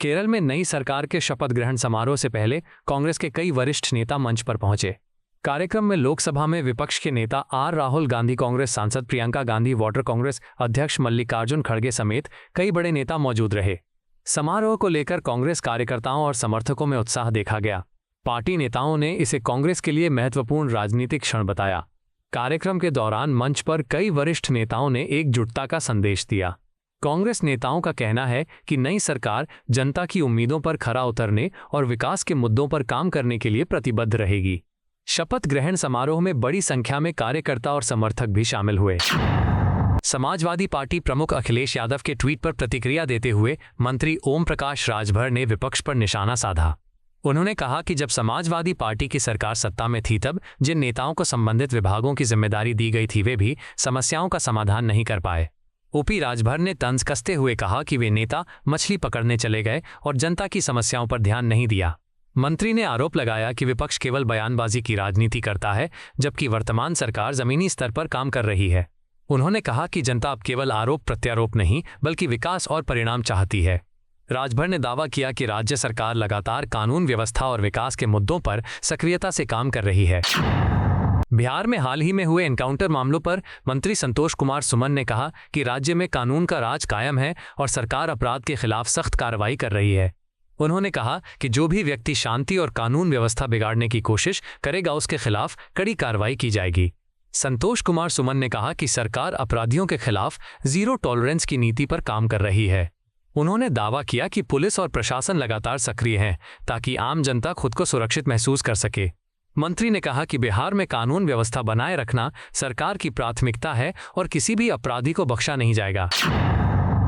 केरल में नई सरकार के शपथ ग्रहण समारोह से पहले कांग्रेस के कई वरिष्ठ नेता मंच पर पहुंचे। कार्यक्रम में लोकसभा में विपक्ष के नेता आर राहुल गांधी, कांग्रेस सांसद प्रियंका गांधी वाड्रा, कांग्रेस अध्यक्ष मल्लिकार्जुन खड़गे समेत कई बड़े नेता मौजूद रहे। समारोह को लेकर कांग्रेस कार्यकर्ताओं और समर्थकों में उत्साह देखा गया। पार्टी नेताओं ने इसे कांग्रेस के लिए महत्वपूर्ण राजनीतिक क्षण बताया। कार्यक्रम के दौरान मंच पर कई वरिष्ठ नेताओं ने एकजुटता का संदेश दिया। कांग्रेस नेताओं का कहना है कि नई सरकार जनता की उम्मीदों पर खरा उतरने और विकास के मुद्दों पर काम करने के लिए प्रतिबद्ध रहेगी। शपथ ग्रहण समारोह में बड़ी संख्या में कार्यकर्ता और समर्थक भी शामिल हुए। समाजवादी पार्टी प्रमुख अखिलेश यादव के ट्वीट पर प्रतिक्रिया देते हुए मंत्री ओम प्रकाश राजभर ने विपक्ष पर निशाना साधा। उन्होंने कहा कि जब समाजवादी पार्टी की सरकार सत्ता में थी तब जिन नेताओं को संबंधित विभागों की जिम्मेदारी दी गई थी वे भी समस्याओं का समाधान नहीं कर पाए। ओपी राजभर ने तंज कसते हुए कहा कि वे नेता मछली पकड़ने चले गए और जनता की समस्याओं पर ध्यान नहीं दिया। मंत्री ने आरोप लगाया कि विपक्ष केवल बयानबाजी की राजनीति करता है, जबकि वर्तमान सरकार जमीनी स्तर पर काम कर रही है। उन्होंने कहा कि जनता अब केवल आरोप प्रत्यारोप नहीं बल्कि विकास और परिणाम चाहती है। राजभर ने दावा किया कि राज्य सरकार लगातार कानून व्यवस्था और विकास के मुद्दों पर सक्रियता से काम कर रही है। बिहार में हाल ही में हुए एनकाउंटर मामलों पर मंत्री संतोष कुमार सुमन ने कहा कि राज्य में कानून का राज कायम है और सरकार अपराध के खिलाफ सख्त कार्रवाई कर रही है। उन्होंने कहा कि जो भी व्यक्ति शांति और कानून व्यवस्था बिगाड़ने की कोशिश करेगा उसके खिलाफ कड़ी कार्रवाई की जाएगी। संतोष कुमार सुमन ने कहा कि सरकार अपराधियों के खिलाफ जीरो टॉलरेंस की नीति पर काम कर रही है। उन्होंने दावा किया कि पुलिस और प्रशासन लगातार सक्रिय हैं ताकि आम जनता खुद को सुरक्षित महसूस कर सके। मंत्री ने कहा कि बिहार में कानून व्यवस्था बनाए रखना सरकार की प्राथमिकता है और किसी भी अपराधी को बख्शा नहीं जाएगा।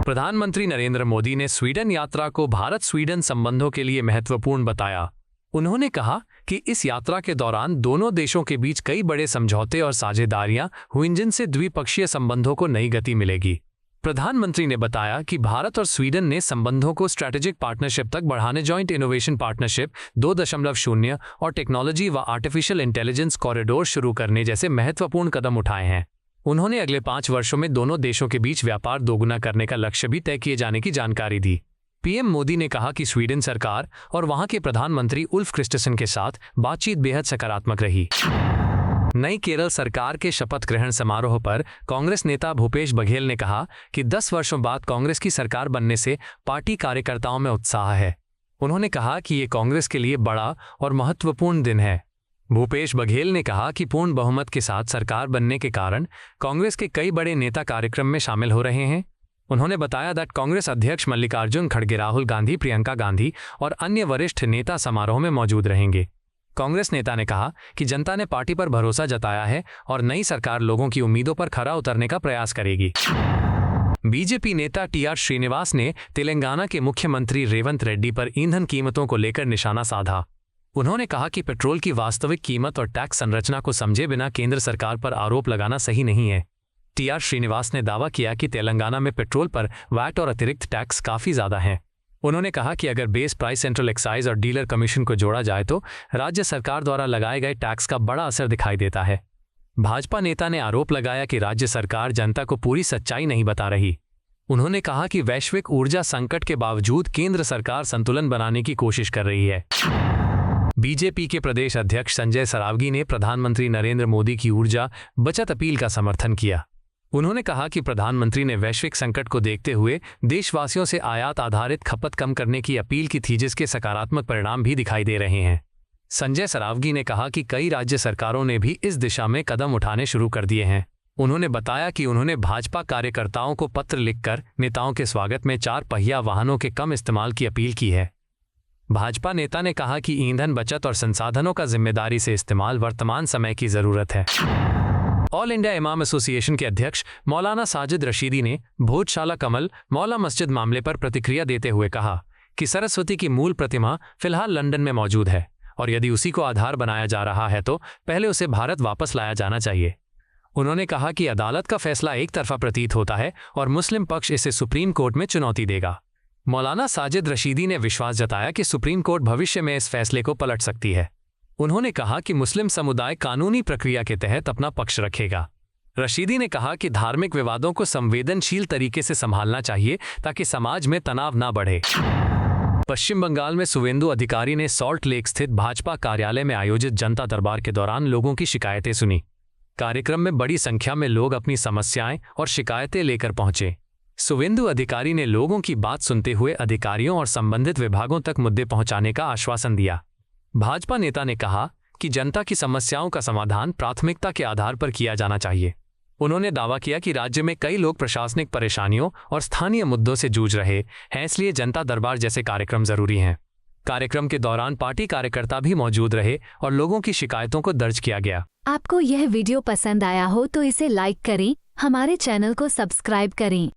प्रधानमंत्री नरेंद्र मोदी ने स्वीडन यात्रा को भारत स्वीडन संबंधों के लिए महत्वपूर्ण बताया। उन्होंने कहा कि इस यात्रा के दौरान दोनों देशों के बीच कई बड़े समझौते और साझेदारियां हुईं जिनसे द्विपक्षीय संबंधों को नई गति मिलेगी। प्रधानमंत्री ने बताया कि भारत और स्वीडन ने संबंधों को स्ट्रैटेजिक पार्टनरशिप तक बढ़ाने जॉइंट इनोवेशन पार्टनरशिप 2.0 और टेक्नोलॉजी व आर्टिफिशियल इंटेलिजेंस कॉरिडोर शुरू करने जैसे महत्वपूर्ण कदम उठाए हैं। उन्होंने अगले 5 वर्षों में दोनों देशों के बीच व्यापार दोगुना करने का लक्ष्य भी तय किए जाने की जानकारी दी। पीएम मोदी ने कहा कि स्वीडन सरकार और वहां के प्रधानमंत्री उल्फ क्रिस्टसन के साथ बातचीत बेहद सकारात्मक रही। नई केरल सरकार के शपथ ग्रहण समारोह पर कांग्रेस नेता भूपेश बघेल ने कहा कि 10 वर्षों बाद कांग्रेस की सरकार बनने से पार्टी कार्यकर्ताओं में उत्साह है। उन्होंने कहा कि ये कांग्रेस के लिए बड़ा और महत्वपूर्ण दिन है। भूपेश बघेल ने कहा कि पूर्ण बहुमत के साथ सरकार बनने के कारण कांग्रेस के कई बड़े नेता कार्यक्रम में शामिल हो रहे हैं। उन्होंने बताया कि कांग्रेस अध्यक्ष मल्लिकार्जुन खड़गे, राहुल गांधी, प्रियंका गांधी और अन्य वरिष्ठ नेता समारोह में मौजूद रहेंगे। कांग्रेस नेता ने कहा कि जनता ने पार्टी पर भरोसा जताया है और नई सरकार लोगों की उम्मीदों पर खरा उतरने का प्रयास करेगी। बीजेपी नेता टीआर श्रीनिवास ने तेलंगाना के मुख्यमंत्री रेवंत रेड्डी पर ईंधन कीमतों को लेकर निशाना साधा। उन्होंने कहा कि पेट्रोल की वास्तविक कीमत और टैक्स संरचना को समझे बिना केंद्र सरकार पर आरोप लगाना सही नहीं है। टीआर श्रीनिवास ने दावा किया कि तेलंगाना में पेट्रोल पर वैट और अतिरिक्त टैक्स काफ़ी ज़्यादा हैं। उन्होंने कहा कि अगर बेस प्राइस, सेंट्रल एक्साइज और डीलर कमीशन को जोड़ा जाए तो राज्य सरकार द्वारा लगाए गए टैक्स का बड़ा असर दिखाई देता है। भाजपा नेता ने आरोप लगाया कि राज्य सरकार जनता को पूरी सच्चाई नहीं बता रही। उन्होंने कहा कि वैश्विक ऊर्जा संकट के बावजूद केंद्र सरकार संतुलन बनाने की कोशिश कर रही है। बीजेपी के प्रदेश अध्यक्ष संजय सरावगी ने प्रधानमंत्री नरेंद्र मोदी की ऊर्जा बचत अपील का समर्थन किया। उन्होंने कहा कि प्रधानमंत्री ने वैश्विक संकट को देखते हुए देशवासियों से आयात आधारित खपत कम करने की अपील की थी, जिसके सकारात्मक परिणाम भी दिखाई दे रहे हैं। संजय सरावगी ने कहा कि कई राज्य सरकारों ने भी इस दिशा में कदम उठाने शुरू कर दिए हैं। उन्होंने बताया कि उन्होंने भाजपा कार्यकर्ताओं को पत्र लिखकर नेताओं के स्वागत में 4 पहिया वाहनों के कम इस्तेमाल की अपील की है। भाजपा नेता ने कहा कि ईंधन बचत और संसाधनों का जिम्मेदारी से इस्तेमाल वर्तमान समय की जरूरत है। ऑल इंडिया इमाम एसोसिएशन के अध्यक्ष मौलाना साजिद रशीदी ने भोजशाला कमल मौला मस्जिद मामले पर प्रतिक्रिया देते हुए कहा कि सरस्वती की मूल प्रतिमा फिलहाल लंदन में मौजूद है और यदि उसी को आधार बनाया जा रहा है तो पहले उसे भारत वापस लाया जाना चाहिए। उन्होंने कहा कि अदालत का फैसला एक तरफा प्रतीत होता है और मुस्लिम पक्ष इसे सुप्रीम कोर्ट में चुनौती देगा। मौलाना साजिद रशीदी ने विश्वास जताया कि सुप्रीम कोर्ट भविष्य में इस फैसले को पलट सकती है। उन्होंने कहा कि मुस्लिम समुदाय कानूनी प्रक्रिया के तहत अपना पक्ष रखेगा। रशीदी ने कहा कि धार्मिक विवादों को संवेदनशील तरीके से संभालना चाहिए ताकि समाज में तनाव न बढ़े। पश्चिम बंगाल में शुवेंदु अधिकारी ने सॉल्ट लेक स्थित भाजपा कार्यालय में आयोजित जनता दरबार के दौरान लोगों की शिकायतें सुनी। कार्यक्रम में बड़ी संख्या में लोग अपनी समस्याएं और शिकायतें लेकर पहुंचे। शुवेंदु अधिकारी ने लोगों की बात सुनते हुए अधिकारियों और संबंधित विभागों तक मुद्दे पहुंचाने का आश्वासन दिया। भाजपा नेता ने कहा कि जनता की समस्याओं का समाधान प्राथमिकता के आधार पर किया जाना चाहिए। उन्होंने दावा किया कि राज्य में कई लोग प्रशासनिक परेशानियों और स्थानीय मुद्दों से जूझ रहे हैं, इसलिए जनता दरबार जैसे कार्यक्रम जरूरी हैं। कार्यक्रम के दौरान पार्टी कार्यकर्ता भी मौजूद रहे और लोगों की शिकायतों को दर्ज किया गया। आपको यह वीडियो पसंद आया हो तो इसे लाइक करें, हमारे चैनल को सब्सक्राइब करें।